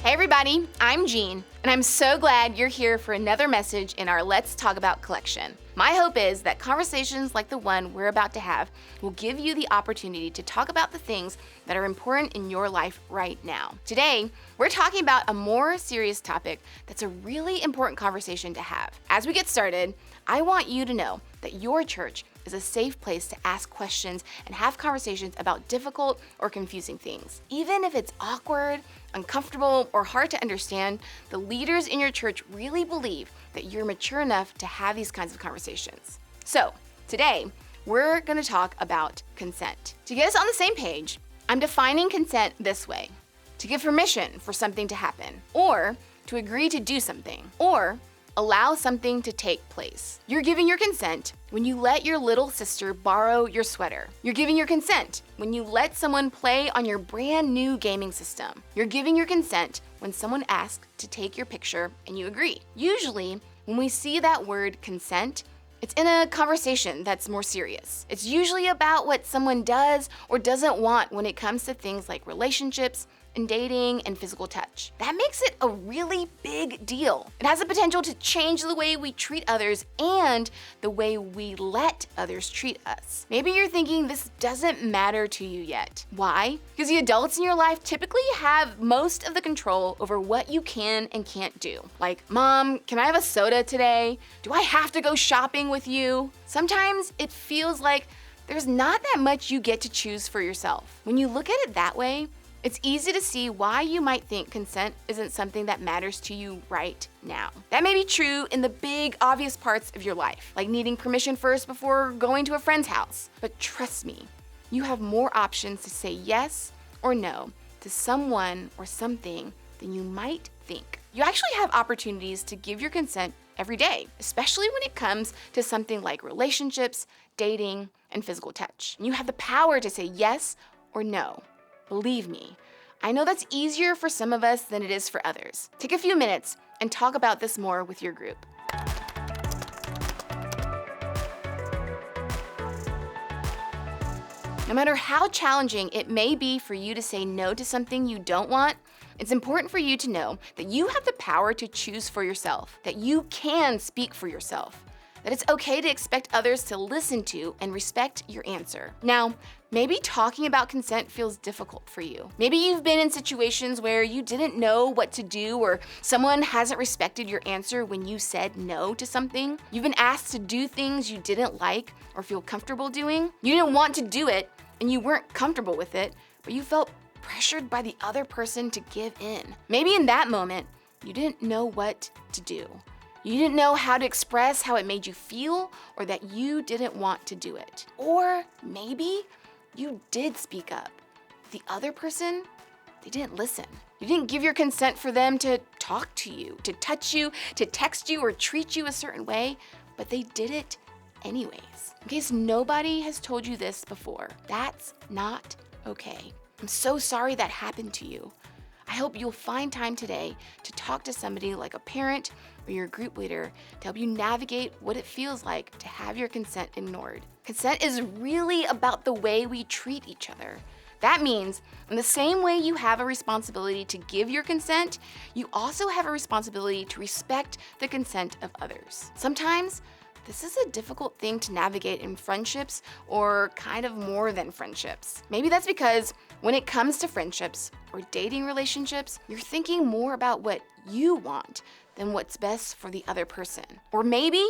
Hey everybody, I'm Jean, and I'm so glad you're here for another message in our Let's Talk About collection. My hope is that conversations like the one we're about to have will give you the opportunity to talk about the things that are important in your life right now. Today, we're talking about a more serious topic that's a really important conversation to have. As we get started, I want you to know that your church is a safe place to ask questions and have conversations about difficult or confusing things. Even if it's awkward, uncomfortable, or hard to understand, the leaders in your church really believe that you're mature enough to have these kinds of conversations. So, today, we're going to talk about consent. To get us on the same page, I'm defining consent this way: to give permission for something to happen, or to agree to do something, or allow something to take place. You're giving your consent when you let your little sister borrow your sweater. You're giving your consent when you let someone play on your brand new gaming system. You're giving your consent when someone asks to take your picture and you agree. Usually, when we see that word consent, it's in a conversation that's more serious. It's usually about what someone does or doesn't want when it comes to things like relationships and dating and physical touch. That makes it a really big deal. It has the potential to change the way we treat others and the way we let others treat us. Maybe you're thinking this doesn't matter to you yet. Why? Because the adults in your life typically have most of the control over what you can and can't do. Like, Mom, can I have a soda today? Do I have to go shopping with you? Sometimes it feels like there's not that much you get to choose for yourself. When you look at it that way, it's easy to see why you might think consent isn't something that matters to you right now. That may be true in the big, obvious parts of your life, like needing permission first before going to a friend's house. But trust me, you have more options to say yes or no to someone or something than you might think. You actually have opportunities to give your consent every day, especially when it comes to something like relationships, dating, and physical touch. You have the power to say yes or no. Believe me, I know that's easier for some of us than it is for others. Take a few minutes and talk about this more with your group. No matter how challenging it may be for you to say no to something you don't want, it's important for you to know that you have the power to choose for yourself, that you can speak for yourself, that it's okay to expect others to listen to and respect your answer. Now, maybe talking about consent feels difficult for you. Maybe you've been in situations where you didn't know what to do, or someone hasn't respected your answer when you said no to something. You've been asked to do things you didn't like or feel comfortable doing. You didn't want to do it and you weren't comfortable with it, but you felt pressured by the other person to give in. Maybe in that moment, you didn't know what to do. You didn't know how to express how it made you feel, or that you didn't want to do it. Or maybe you did speak up. The other person, they didn't listen. You didn't give your consent for them to talk to you, to touch you, to text you, or treat you a certain way, but they did it anyways. In case nobody has told you this before, that's not okay. I'm so sorry that happened to you. I hope you'll find time today to talk to somebody like a parent or your group leader to help you navigate what it feels like to have your consent ignored. Consent is really about the way we treat each other. That means in the same way you have a responsibility to give your consent, you also have a responsibility to respect the consent of others. Sometimes, this is a difficult thing to navigate in friendships, or kind of more than friendships. Maybe that's because when it comes to friendships or dating relationships, you're thinking more about what you want than what's best for the other person. Or maybe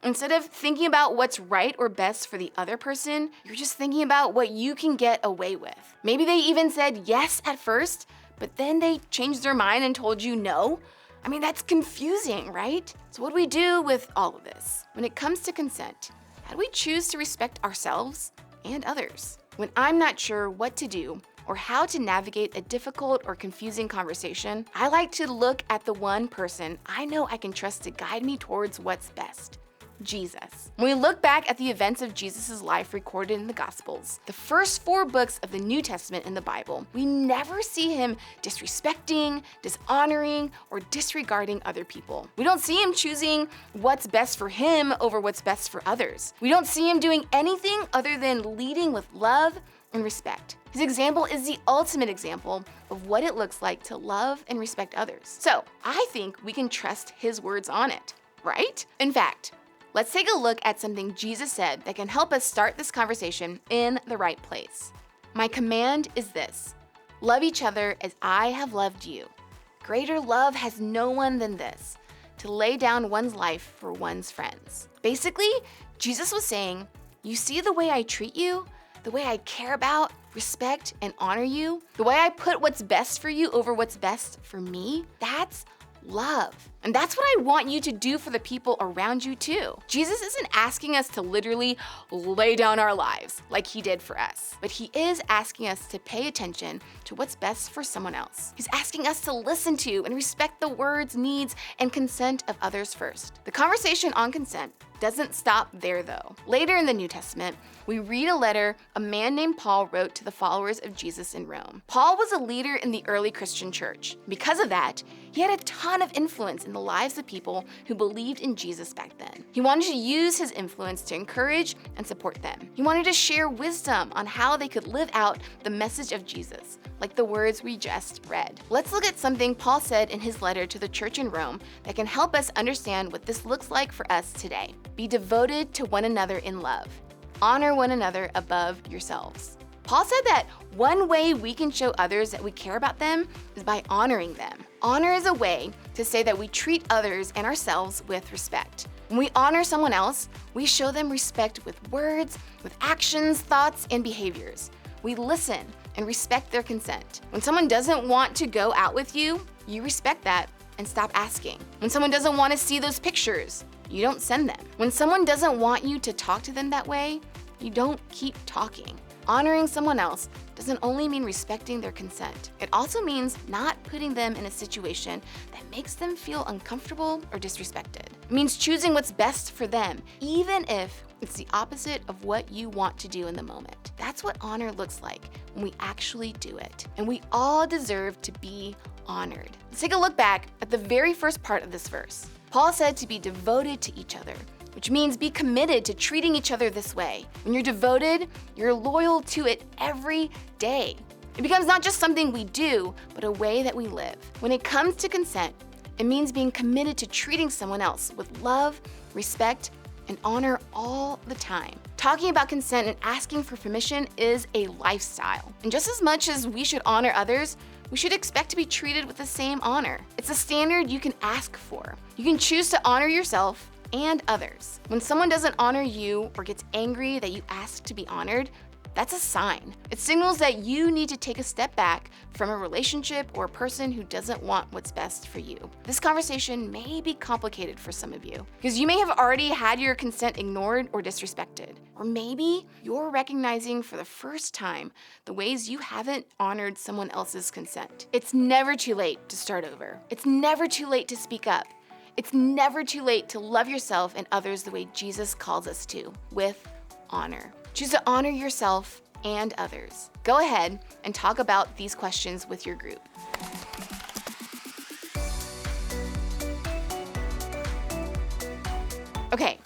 instead of thinking about what's right or best for the other person, you're just thinking about what you can get away with. Maybe they even said yes at first, but then they changed their mind and told you no. I mean, that's confusing, right? So what do we do with all of this? When it comes to consent, how do we choose to respect ourselves and others? When I'm not sure what to do or how to navigate a difficult or confusing conversation, I like to look at the one person I know I can trust to guide me towards what's best: Jesus. When we look back at the events of Jesus' life recorded in the Gospels, the first 4 books of the New Testament in the Bible, we never see him disrespecting, dishonoring, or disregarding other people. We don't see him choosing what's best for him over what's best for others. We don't see him doing anything other than leading with love and respect. His example is the ultimate example of what it looks like to love and respect others. So I think we can trust his words on it, right? In fact, let's take a look at something Jesus said that can help us start this conversation in the right place. My command is this: love each other as I have loved you. Greater love has no one than this, to lay down one's life for one's friends. Basically, Jesus was saying, you see the way I treat you, the way I care about, respect, and honor you, the way I put what's best for you over what's best for me, that's love. And that's what I want you to do for the people around you too. Jesus isn't asking us to literally lay down our lives like he did for us, but he is asking us to pay attention to what's best for someone else. He's asking us to listen to and respect the words, needs, and consent of others first. The conversation on consent doesn't stop there though. Later in the New Testament, we read a letter a man named Paul wrote to the followers of Jesus in Rome. Paul was a leader in the early Christian church. Because of that, he had a ton of influence in the lives of people who believed in Jesus back then. He wanted to use his influence to encourage and support them. He wanted to share wisdom on how they could live out the message of Jesus, like the words we just read. Let's look at something Paul said in his letter to the church in Rome that can help us understand what this looks like for us today. Be devoted to one another in love. Honor one another above yourselves. Paul said that one way we can show others that we care about them is by honoring them. Honor is a way to say that we treat others and ourselves with respect. When we honor someone else, we show them respect with words, with actions, thoughts, and behaviors. We listen and respect their consent. When someone doesn't want to go out with you, you respect that and stop asking. When someone doesn't want to see those pictures, you don't send them. When someone doesn't want you to talk to them that way, you don't keep talking. Honoring someone else doesn't only mean respecting their consent. It also means not putting them in a situation that makes them feel uncomfortable or disrespected. It means choosing what's best for them, even if it's the opposite of what you want to do in the moment. That's what honor looks like when we actually do it. And we all deserve to be honored. Let's take a look back at the very first part of this verse. Paul said to be devoted to each other, which means be committed to treating each other this way. When you're devoted, you're loyal to it every day. It becomes not just something we do, but a way that we live. When it comes to consent, it means being committed to treating someone else with love, respect, and honor all the time. Talking about consent and asking for permission is a lifestyle. And just as much as we should honor others, we should expect to be treated with the same honor. It's a standard you can ask for. You can choose to honor yourself and others. When someone doesn't honor you or gets angry that you ask to be honored, that's a sign. It signals that you need to take a step back from a relationship or a person who doesn't want what's best for you. This conversation may be complicated for some of you because you may have already had your consent ignored or disrespected. Or maybe you're recognizing for the first time the ways you haven't honored someone else's consent. It's never too late to start over. It's never too late to speak up. It's never too late to love yourself and others the way Jesus calls us to, with honor. Choose to honor yourself and others. Go ahead and talk about these questions with your group. Okay,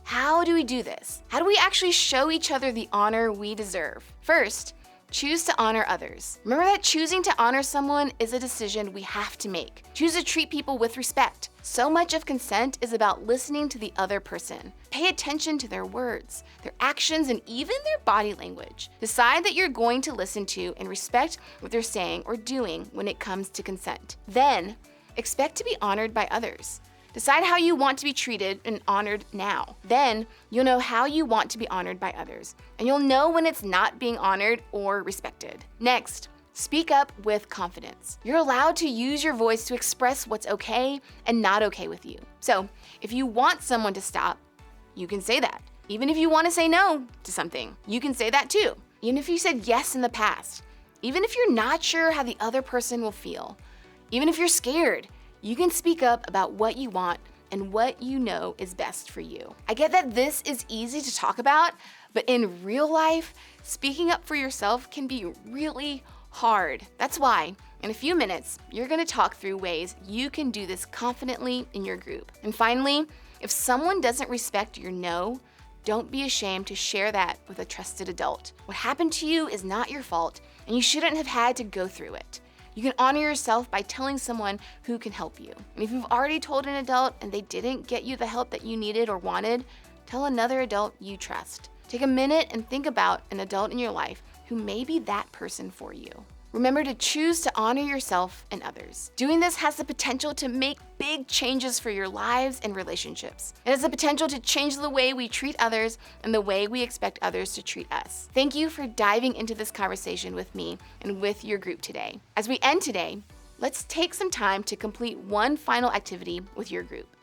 how do we do this? How do we actually show each other the honor we deserve? First, choose to honor others. Remember that choosing to honor someone is a decision we have to make. Choose to treat people with respect. So much of consent is about listening to the other person. Pay attention to their words, their actions, and even their body language. Decide that you're going to listen to and respect what they're saying or doing when it comes to consent. Then, expect to be honored by others. Decide how you want to be treated and honored now. Then, you'll know how you want to be honored by others, and you'll know when it's not being honored or respected. Next, speak up with confidence. You're allowed to use your voice to express what's okay and not okay with you. So, if you want someone to stop, you can say that. Even if you want to say no to something, you can say that too. Even if you said yes in the past. Even if you're not sure how the other person will feel. Even if you're scared, you can speak up about what you want and what you know is best for you. I get that this is easy to talk about, but in real life, speaking up for yourself can be really hard. That's why, in a few minutes, you're gonna talk through ways you can do this confidently in your group. And finally, if someone doesn't respect your no, Don't be ashamed to share that with a trusted adult. What happened to you is not your fault, and you shouldn't have had to go through it. You can honor yourself by telling someone who can help you. And if you've already told an adult and they didn't get you the help that you needed or wanted, tell another adult you trust. Take a minute and think about an adult in your life who may be that person for you. Remember to choose to honor yourself and others. Doing this has the potential to make big changes for your lives and relationships. It has the potential to change the way we treat others and the way we expect others to treat us. Thank you for diving into this conversation with me and with your group today. As we end today, let's take some time to complete one final activity with your group.